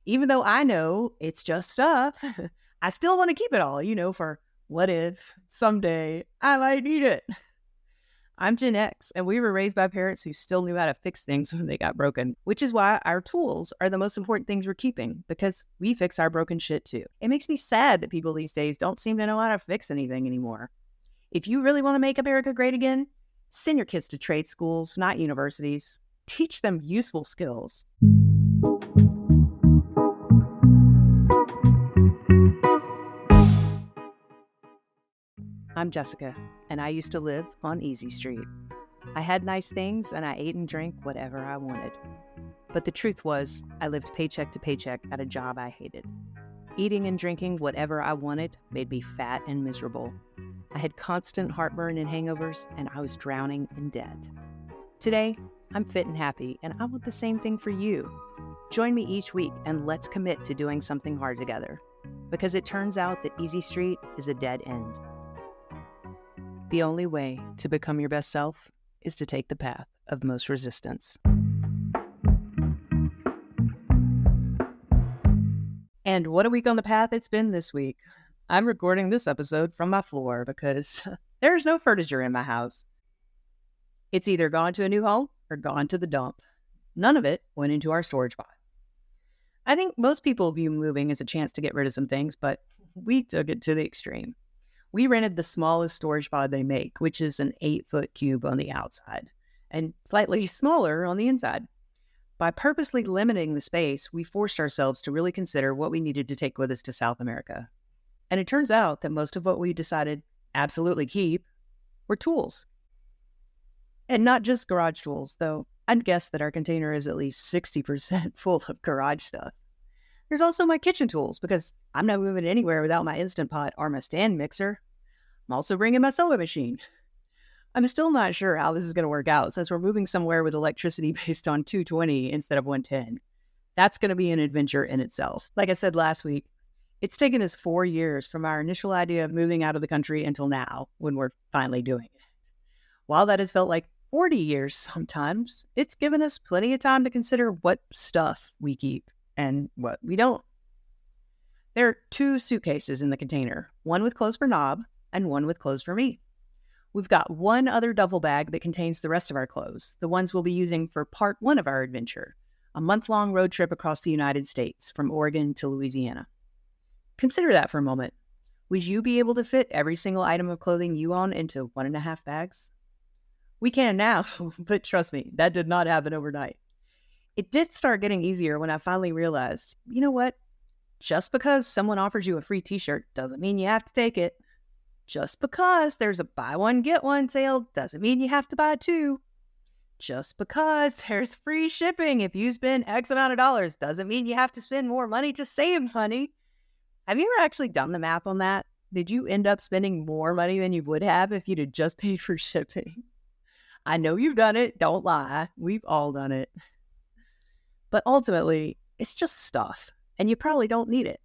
Even though I know it's just stuff, I still want to keep it all, for what if someday I might need it. I'm Gen X, and we were raised by parents who still knew how to fix things when they got broken, which is why our tools are the most important things we're keeping, because we fix our broken shit too. It makes me sad that people these days don't seem to know how to fix anything anymore. If you really want to make America great again, send your kids to trade schools, not universities. Teach them useful skills. I'm Jessica, and I used to live on Easy Street. I had nice things, and I ate and drank whatever I wanted. But the truth was, I lived paycheck to paycheck at a job I hated. Eating and drinking whatever I wanted made me fat and miserable. I had constant heartburn and hangovers, and I was drowning in debt. Today, I'm fit and happy, and I want the same thing for you. Join me each week, and let's commit to doing something hard together. Because it turns out that Easy Street is a dead end. The only way to become your best self is to take the path of most resistance. And what a week on the path it's been this week. I'm recording this episode from my floor because there's no furniture in my house. It's either gone to a new home or gone to the dump. None of it went into our storage pod. I think most people view moving as a chance to get rid of some things, but we took it to the extreme. We rented the smallest storage pod they make, which is an 8-foot cube on the outside and slightly smaller on the inside. By purposely limiting the space, we forced ourselves to really consider what we needed to take with us to South America. And it turns out that most of what we decided absolutely keep were tools. And not just garage tools, though I'd guess that our container is at least 60% full of garage stuff. There's also my kitchen tools, because I'm not moving anywhere without my Instant Pot or my stand mixer. I'm also bringing my sewing machine. I'm still not sure how this is going to work out, since we're moving somewhere with electricity based on 220 instead of 110. That's going to be an adventure in itself. Like I said last week, it's taken us 4 years from our initial idea of moving out of the country until now, when we're finally doing it. While that has felt like 40 years sometimes, it's given us plenty of time to consider what stuff we keep and what we don't. There are 2 suitcases in the container, one with clothes for Knob and one with clothes for me. We've got one other duffel bag that contains the rest of our clothes, the ones we'll be using for part 1 of our adventure, a month-long road trip across the United States from Oregon to Louisiana. Consider that for a moment. Would you be able to fit every single item of clothing you own into 1.5 bags? We can now, but trust me, that did not happen overnight. It did start getting easier when I finally realized, you know what? Just because someone offers you a free t-shirt doesn't mean you have to take it. Just because there's a buy one, get one sale doesn't mean you have to buy 2. Just because there's free shipping if you spend X amount of dollars doesn't mean you have to spend more money to save money. Have you ever actually done the math on that? Did you end up spending more money than you would have if you'd have just paid for shipping? I know you've done it. Don't lie. We've all done it. But ultimately, it's just stuff, and you probably don't need it.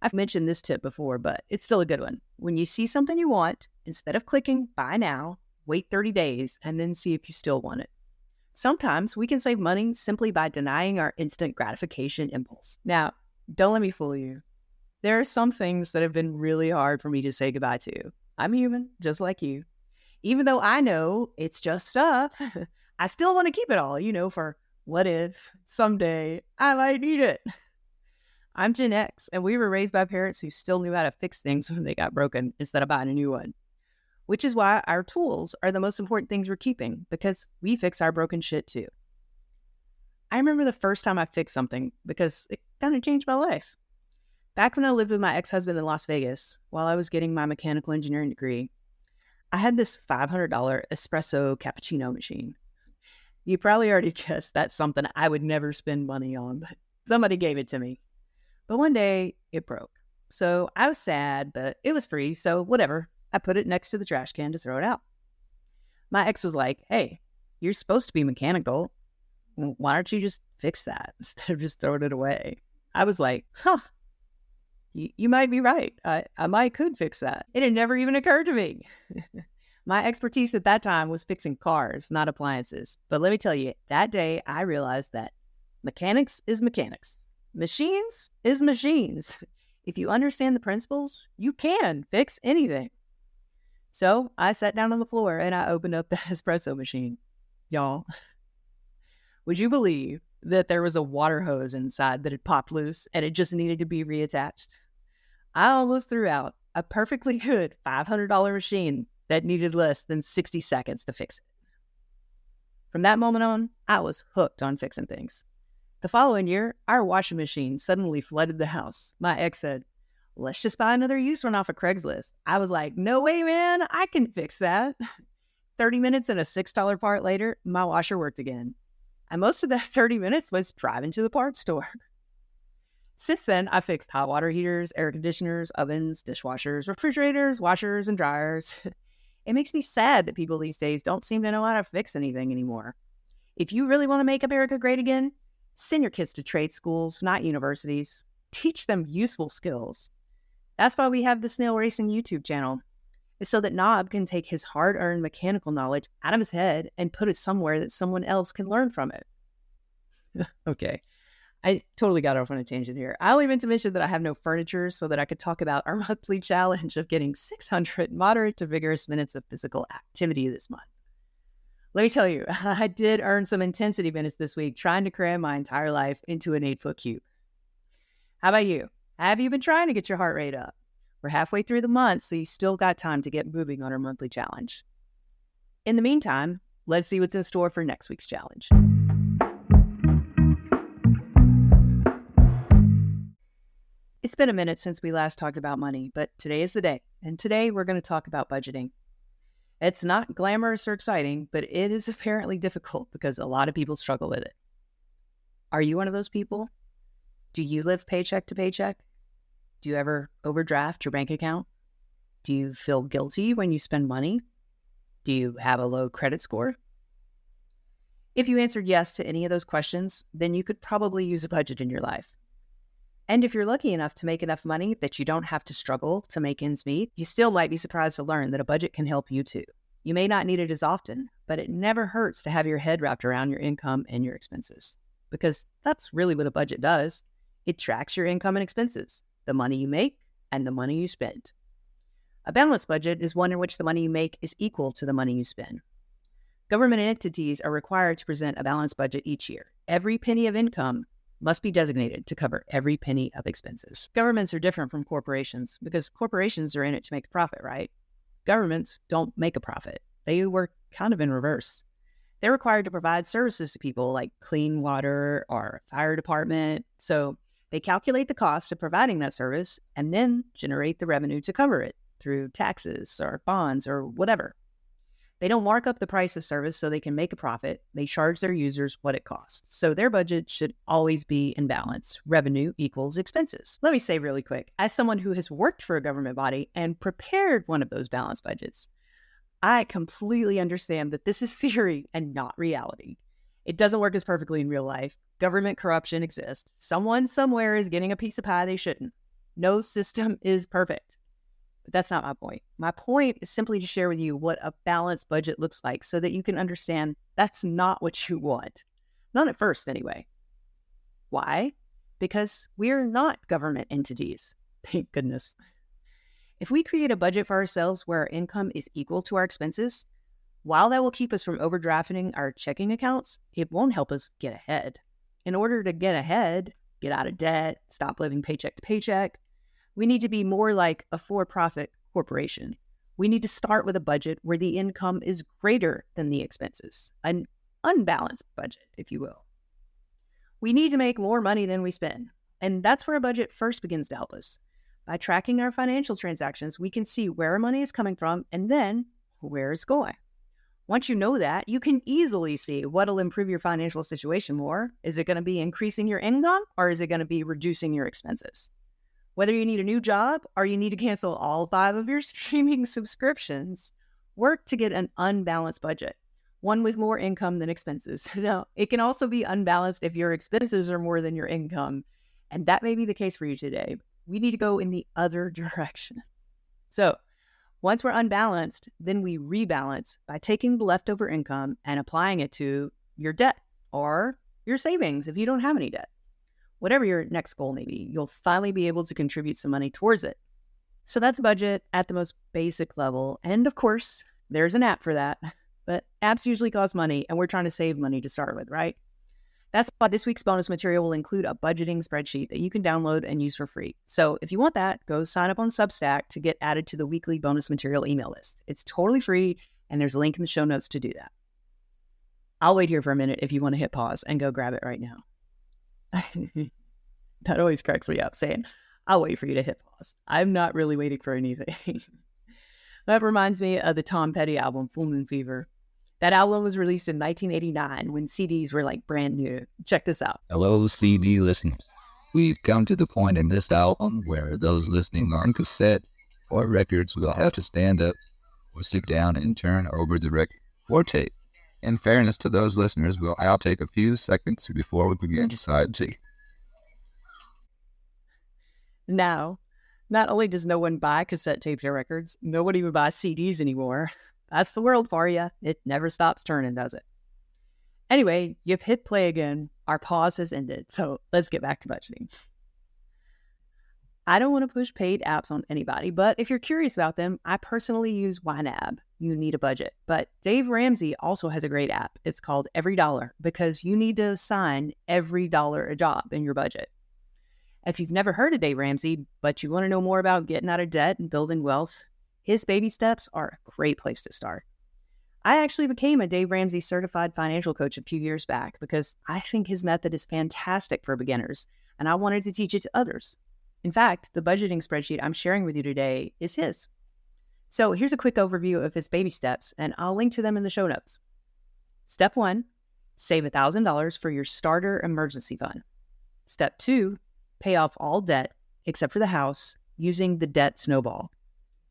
I've mentioned this tip before, but it's still a good one. When you see something you want, instead of clicking buy now, wait 30 days and then see if you still want it. Sometimes we can save money simply by denying our instant gratification impulse. Now, don't let me fool you. There are some things that have been really hard for me to say goodbye to. I'm human, just like you. Even though I know it's just stuff, I still want to keep it all, for what if someday I might need it. I'm Gen X, and we were raised by parents who still knew how to fix things when they got broken instead of buying a new one. Which is why our tools are the most important things we're keeping, because we fix our broken shit too. I remember the first time I fixed something because it kind of changed my life. Back when I lived with my ex-husband in Las Vegas, while I was getting my mechanical engineering degree, I had this $500 espresso cappuccino machine. You probably already guessed that's something I would never spend money on, but somebody gave it to me. But one day, it broke. So I was sad, but it was free, so whatever. I put it next to the trash can to throw it out. My ex was like, hey, you're supposed to be mechanical. Why don't you just fix that instead of just throwing it away? I was like, you might be right. I might could fix that. It had never even occurred to me. My expertise at that time was fixing cars, not appliances. But let me tell you, that day I realized that mechanics is mechanics. Machines is machines. If you understand the principles, you can fix anything. So I sat down on the floor and I opened up the espresso machine. Y'all, would you believe that there was a water hose inside that had popped loose and it just needed to be reattached? I almost threw out a perfectly good $500 machine that needed less than 60 seconds to fix it. From that moment on, I was hooked on fixing things. The following year, our washing machine suddenly flooded the house. My ex said, "Let's just buy another used one off of Craigslist." I was like, "No way, man, I can fix that." 30 minutes and a $6 part later, my washer worked again. And most of that 30 minutes was driving to the parts store. Since then, I fixed hot water heaters, air conditioners, ovens, dishwashers, refrigerators, washers, and dryers. It makes me sad that people these days don't seem to know how to fix anything anymore. If you really want to make America great again, send your kids to trade schools, not universities. Teach them useful skills. That's why we have the Snail Racing YouTube channel. It's so that Nob can take his hard-earned mechanical knowledge out of his head and put it somewhere that someone else can learn from it. Okay. I totally got off on a tangent here. I only meant to mention that I have no furniture so that I could talk about our monthly challenge of getting 600 moderate to vigorous minutes of physical activity this month. Let me tell you, I did earn some intensity minutes this week trying to cram my entire life into an 8-foot cube. How about you? Have you been trying to get your heart rate up? We're halfway through the month, so you still got time to get moving on our monthly challenge. In the meantime, let's see what's in store for next week's challenge. It's been a minute since we last talked about money, but today is the day, and today we're going to talk about budgeting. It's not glamorous or exciting, but it is apparently difficult because a lot of people struggle with it. Are you one of those people? Do you live paycheck to paycheck? Do you ever overdraft your bank account? Do you feel guilty when you spend money? Do you have a low credit score? If you answered yes to any of those questions, then you could probably use a budget in your life. And if you're lucky enough to make enough money that you don't have to struggle to make ends meet, you still might be surprised to learn that a budget can help you too. You may not need it as often, but it never hurts to have your head wrapped around your income and your expenses. Because that's really what a budget does. It tracks your income and expenses, the money you make and the money you spend. A balanced budget is one in which the money you make is equal to the money you spend. Government entities are required to present a balanced budget each year. Every penny of income must be designated to cover every penny of expenses. Governments are different from corporations because corporations are in it to make a profit, right? Governments don't make a profit. They work kind of in reverse. They're required to provide services to people like clean water or a fire department. So they calculate the cost of providing that service and then generate the revenue to cover it through taxes or bonds or whatever. They don't mark up the price of service so they can make a profit. They charge their users what it costs. So their budget should always be in balance. Revenue equals expenses. Let me say really quick, as someone who has worked for a government body and prepared one of those balanced budgets, I completely understand that this is theory and not reality. It doesn't work as perfectly in real life. Government corruption exists. Someone somewhere is getting a piece of pie they shouldn't. No system is perfect. But that's not my point. My point is simply to share with you what a balanced budget looks like so that you can understand that's not what you want. Not at first, anyway. Why? Because we're not government entities. Thank goodness. If we create a budget for ourselves where our income is equal to our expenses, while that will keep us from overdrafting our checking accounts, it won't help us get ahead. In order to get ahead, get out of debt, stop living paycheck to paycheck, we need to be more like a for-profit corporation. We need to start with a budget where the income is greater than the expenses, an unbalanced budget, if you will. We need to make more money than we spend, and that's where a budget first begins to help us. By tracking our financial transactions, we can see where our money is coming from and then where it's going. Once you know that, you can easily see what'll improve your financial situation more. Is it going to be increasing your income or is it going to be reducing your expenses? Whether you need a new job or you need to cancel all 5 of your streaming subscriptions, work to get an unbalanced budget, one with more income than expenses. Now, it can also be unbalanced if your expenses are more than your income, and that may be the case for you today. We need to go in the other direction. So, once we're unbalanced, then we rebalance by taking the leftover income and applying it to your debt or your savings if you don't have any debt. Whatever your next goal may be, you'll finally be able to contribute some money towards it. So that's a budget at the most basic level. And of course, there's an app for that. But apps usually cost money, and we're trying to save money to start with, right? That's why this week's bonus material will include a budgeting spreadsheet that you can download and use for free. So if you want that, go sign up on Substack to get added to the weekly bonus material email list. It's totally free, and there's a link in the show notes to do that. I'll wait here for a minute if you want to hit pause and go grab it right now. That always cracks me up, saying, I'll wait for you to hit pause. I'm not really waiting for anything. That reminds me of the Tom Petty album, Full Moon Fever. That album was released in 1989 when CDs were like brand new. Check this out. Hello, CD listeners. We've come to the point in this album where those listening on cassette or records will have to stand up or sit down and turn over the record or tape. In fairness to those listeners, I'll take a few seconds before we begin side two. Now, not only does no one buy cassette tapes or records, no one even buys CDs anymore. That's the world for you. It never stops turning, does it? Anyway, you've hit play again. Our pause has ended, so let's get back to budgeting. I don't want to push paid apps on anybody, but if you're curious about them, I personally use YNAB. You need a budget. But Dave Ramsey also has a great app. It's called Every Dollar, because you need to assign every dollar a job in your budget. If you've never heard of Dave Ramsey, but you want to know more about getting out of debt and building wealth, his baby steps are a great place to start. I actually became a Dave Ramsey certified financial coach a few years back because I think his method is fantastic for beginners, and I wanted to teach it to others. In fact, the budgeting spreadsheet I'm sharing with you today is his. So here's a quick overview of his baby steps, and I'll link to them in the show notes. Step 1, save $1,000 for your starter emergency fund. Step 2, pay off all debt, except for the house, using the debt snowball.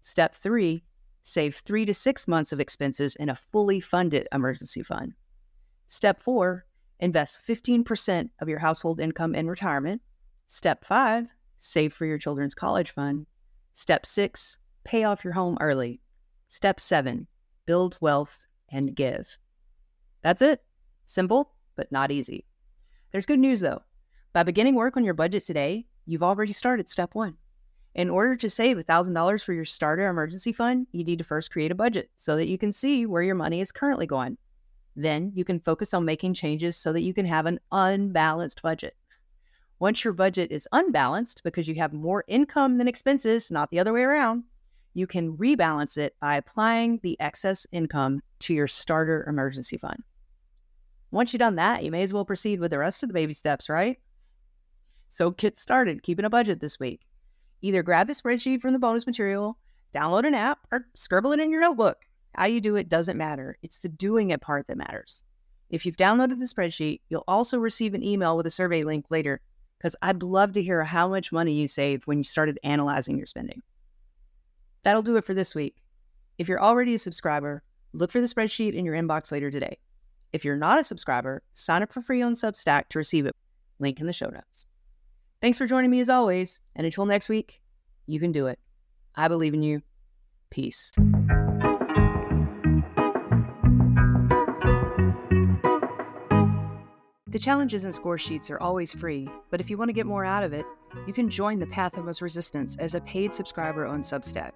Step 3, save 3 to 6 months of expenses in a fully funded emergency fund. Step 4, invest 15% of your household income in retirement. Step 5, save for your children's college fund. Step 6, pay off your home early. Step 7, build wealth and give. That's it. Simple, but not easy. There's good news though. By beginning work on your budget today, you've already started step 1. In order to save $1,000 for your starter emergency fund, you need to first create a budget so that you can see where your money is currently going. Then you can focus on making changes so that you can have an unbalanced budget. Once your budget is unbalanced because you have more income than expenses, not the other way around, you can rebalance it by applying the excess income to your starter emergency fund. Once you've done that, you may as well proceed with the rest of the baby steps, right? So get started keeping a budget this week. Either grab the spreadsheet from the bonus material, download an app, or scribble it in your notebook. How you do it doesn't matter. It's the doing it part that matters. If you've downloaded the spreadsheet, you'll also receive an email with a survey link later, because I'd love to hear how much money you saved when you started analyzing your spending. That'll do it for this week. If you're already a subscriber, look for the spreadsheet in your inbox later today. If you're not a subscriber, sign up for free on Substack to receive it. Link in the show notes. Thanks for joining me as always, and until next week, you can do it. I believe in you. Peace. The challenges and score sheets are always free, but if you want to get more out of it, you can join the Path of Most Resistance as a paid subscriber on Substack.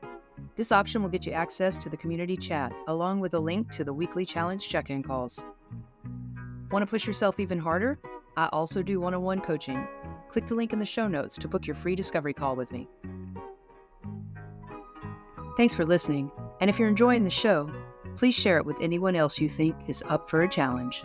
This option will get you access to the community chat, along with a link to the weekly challenge check-in calls. Want to push yourself even harder? I also do one-on-one coaching. Click the link in the show notes to book your free discovery call with me. Thanks for listening, and if you're enjoying the show, please share it with anyone else you think is up for a challenge.